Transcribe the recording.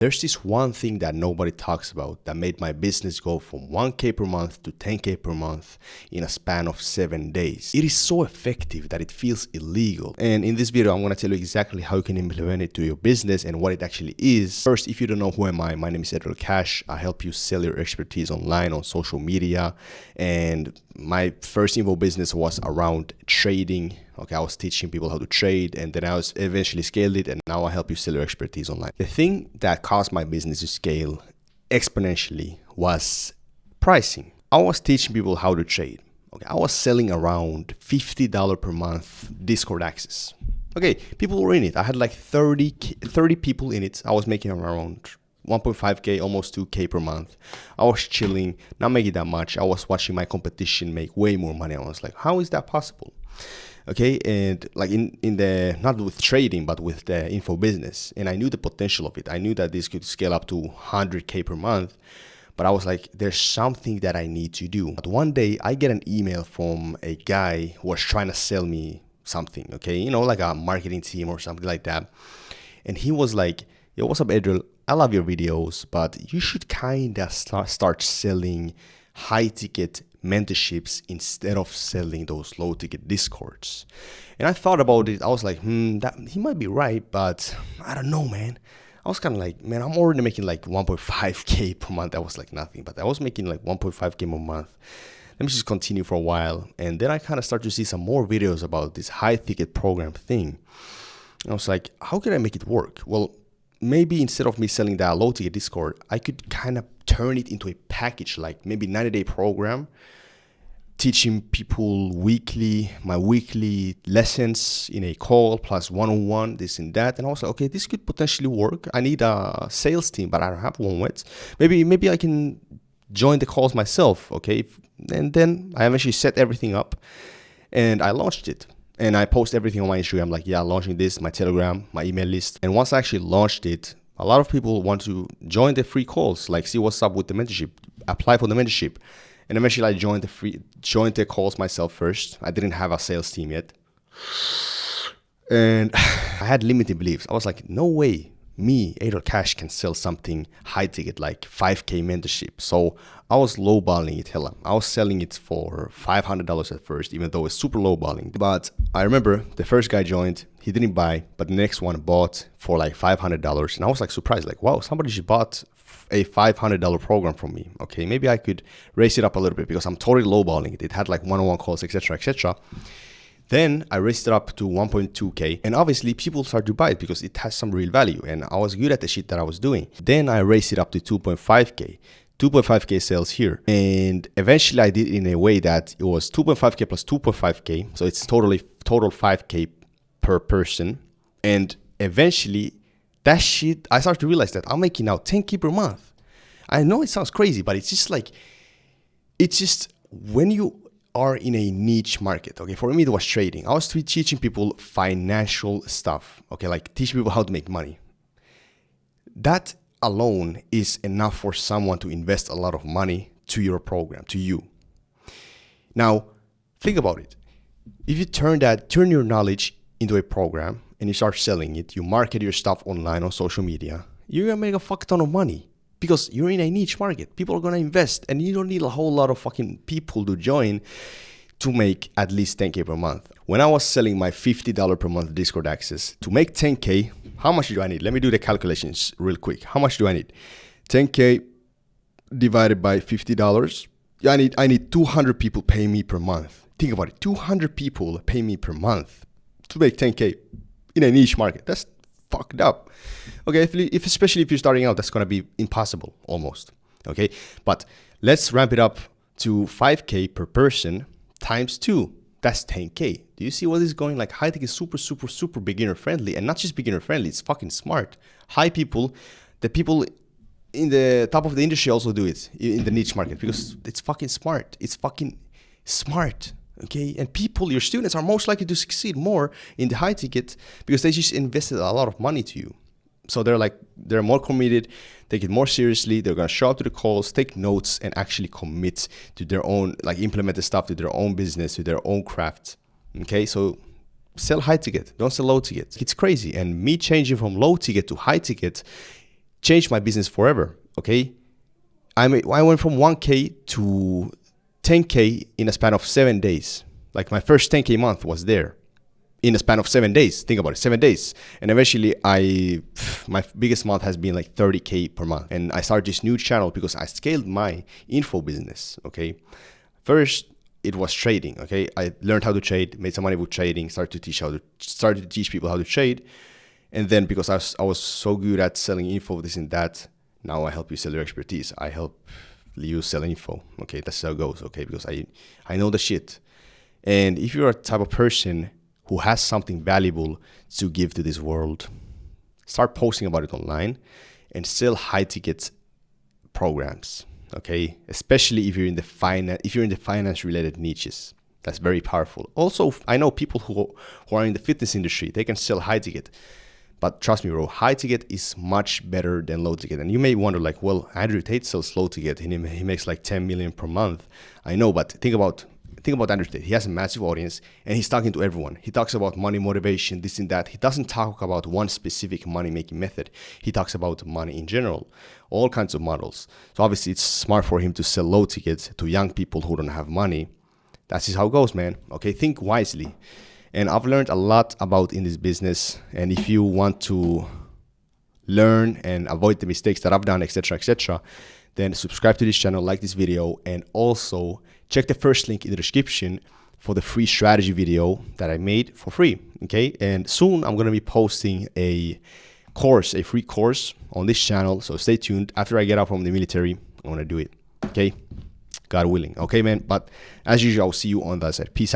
There's this one thing that nobody talks about that made my business go from 1K per month to 10K per month in a span of 7 days. It is so effective that it feels illegal. And in this video, I'm going to tell you exactly how you can implement it to your business and what it actually is. First, if you don't know who am I, my name is Edward Cash. I help you sell your expertise online on social media. And my first info business was around trading. Okay, I was teaching people how to trade, and then I was eventually scaled it, and now I help you sell your expertise online. The thing that caused my business to scale exponentially was pricing. I was teaching people how to trade. Okay, I was selling around $50 per month Discord access. Okay, people were in it. I had like 30 people in it. I was making around 1.5K, almost 2K per month. I was chilling, not making that much. I was watching my competition make way more money. I was like, how is that possible? Okay, and like in the, not with trading, but with the info business. And I knew the potential of it. I knew that this could scale up to 100K per month. But I was like, there's something that I need to do. But one day I get an email from a guy who was trying to sell me something, okay? You know, like a marketing team or something like that. And he was like, yo, what's up, Adriel? I love your videos, but you should kind of start selling high ticket mentorships instead of selling those low ticket discords. And I thought about it. I was like, that he might be right, but I don't know, man. I was kind of like, man, I'm already making like 1.5K per month. That was like nothing, but I was making like 1.5K per month. Let me just continue for a while. And then I kind of start to see some more videos about this high ticket program thing. And I was like, how can I make it work? Well, maybe instead of me selling that low ticket Discord, I could kind of turn it into a package, like maybe 90-day program, teaching people my weekly lessons in a call plus one-on-one, this and that. And I was like, okay, this could potentially work. I need a sales team, but I don't have one yet. Maybe I can join the calls myself, okay? And then I eventually set everything up and I launched it. And I post everything on my Instagram, like, yeah, launching this, my Telegram, my email list. And once I actually launched it, a lot of people want to join the free calls, like see what's up with the mentorship, apply for the mentorship. And eventually I joined the calls myself first. I didn't have a sales team yet. And I had limited beliefs. I was like, no way me, Adriel Cash, can sell something high ticket like 5K mentorship. So I was lowballing it hella. I was selling it for $500 at first, even though it's super lowballing. But I remember the first guy joined, he didn't buy, but the next one bought for like $500. And I was like surprised, like, wow, somebody just bought a $500 program from me. Okay, maybe I could raise it up a little bit because I'm totally lowballing it. It had like one-on-one calls, etc., etc. Then I raised it up to 1.2K, and obviously people started to buy it because it has some real value and I was good at the shit that I was doing. Then I raised it up to 2.5K. 2.5K sales here. And eventually I did it in a way that it was 2.5K plus 2.5K. So it's total 5K per person. And eventually that shit, I started to realize that I'm making now 10K per month. I know it sounds crazy, but it's just when you are in a niche market. Okay, for me it was trading. I was teaching people financial stuff. Okay, like teaching people how to make money. That alone is enough for someone to invest a lot of money to your program, to you. Now, think about it. If you turn your knowledge into a program and you start selling it, you market your stuff online on social media, you're gonna make a fuck ton of money. Because you're in a niche market. People are going to invest and you don't need a whole lot of fucking people to join to make at least 10K per month. When I was selling my $50 per month Discord access, to make 10K, how much do I need? Let me do the calculations real quick. How much do I need? 10K divided by $50. Yeah, I need 200 people paying me per month. Think about it. 200 people pay me per month to make 10K in a niche market. That's fucked up. Okay, especially if you're starting out, that's going to be impossible almost. Okay, but let's ramp it up to 5K per person times 2. That's 10K. Do you see what is going? Like, high tech is super, super, super beginner friendly, and not just beginner friendly, it's fucking smart. The people in the top of the industry also do it in the niche market because it's fucking smart. It's fucking smart. Okay, and your students are most likely to succeed more in the high ticket because they just invested a lot of money to you. So they're more committed, take it more seriously, they're gonna show up to the calls, take notes, and actually commit to their own, like implement the stuff to their own business, to their own craft. Okay, so sell high ticket, don't sell low ticket. It's crazy. And me changing from low ticket to high ticket changed my business forever. Okay, I went from 1K to 10K in a span of 7 days. Like my first 10K month was there in a span of 7 days. Think about it, 7 days. And eventually my biggest month has been like 30K per month. And I started this new channel because I scaled my info business. Okay, first it was trading. Okay, I learned how to trade, made some money with trading, started to teach people how to trade. And then because I was so good at selling info, this and that, now I help you sell your expertise. I help you sell info. Okay, that's how it goes. Okay, because I know the shit. And if you're a type of person who has something valuable to give to this world, start posting about it online and sell high ticket programs. Okay, especially if you're in the finance related niches. That's very powerful. Also, I know people who are in the fitness industry, they can sell high ticket. But trust me, bro, high ticket is much better than low ticket. And you may wonder like, well, Andrew Tate sells low ticket and he makes like 10 million per month. I know, but think about Andrew Tate. He has a massive audience and he's talking to everyone. He talks about money motivation, this and that. He doesn't talk about one specific money making method. He talks about money in general, all kinds of models. So obviously it's smart for him to sell low tickets to young people who don't have money. That's just how it goes, man. Okay, think wisely. And I've learned a lot about in this business. And if you want to learn and avoid the mistakes that I've done, etc., then subscribe to this channel, like this video, and also check the first link in the description for the free strategy video that I made for free. Okay, and soon I'm gonna be posting a free course on this channel. So stay tuned. After I get out from the military, I'm gonna do it. Okay, God willing. Okay, man. But as usual, I'll see you on the other side. Peace out.